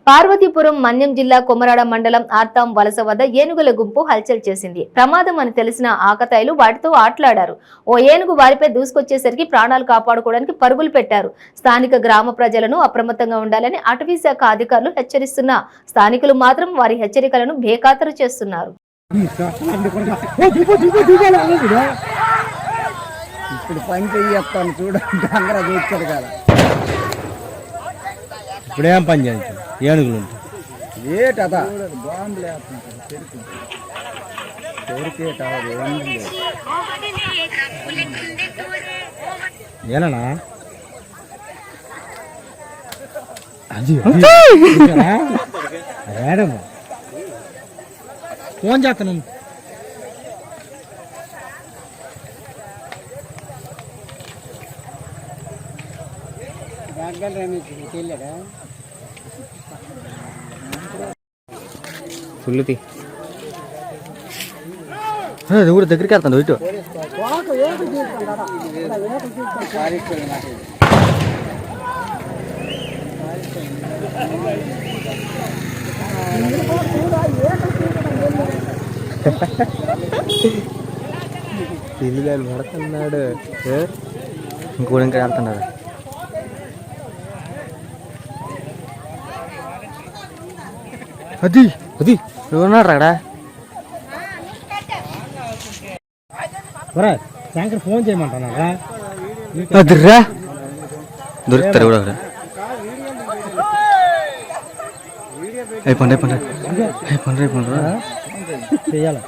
పార్వతీపురం మన్యం జిల్లా కొమరాడ మండలం ఆర్తాం వలస వద్ద ఏనుగుల గుంపు హల్చల్ చేసింది. ప్రమాదం అని తెలిసిన ఆకతాయిలు వాటితో ఆటలాడారు. ఓ ఏనుగు వారిపై దూసుకొచ్చేసరికి ప్రాణాలు కాపాడుకోవడానికి పరుగులు పెట్టారు. స్థానిక గ్రామ ప్రజలను అప్రమత్తంగా ఉండాలని అటవీ శాఖ అధికారులు హెచ్చరిస్తున్న స్థానికులు మాత్రం వారి హెచ్చరికలను బేఖాతరు చేస్తున్నారు. ఇప్పుడు పని చెయ్యొస్తాను చూడండి, అందరూ చూస్తాడు కదా. ఇప్పుడు ఏం పని చేయాలి? ఏనుగులు ఏటదా బాంబులు వేస్తుంటారు, చెరికేటారు ఏనా అది ఏడమ్మా ఫోన్ చేస్తాను. ఫుల్లుతి అది కూడా దగ్గరికి వెళ్తాను ఇటు. పిల్లలు పడుతున్నాడు, ఇంకోటి ఇంకా వెళ్తున్నాడు. అది అది ఉన్నాడు రాడా శంకర్ ఫోన్ చేయమంటున్నారా? అదిరా దొరుకుతారు కూడా అయిపోండి అయిపోండి అయిపోండి అయిపోండి చెయ్యాలి.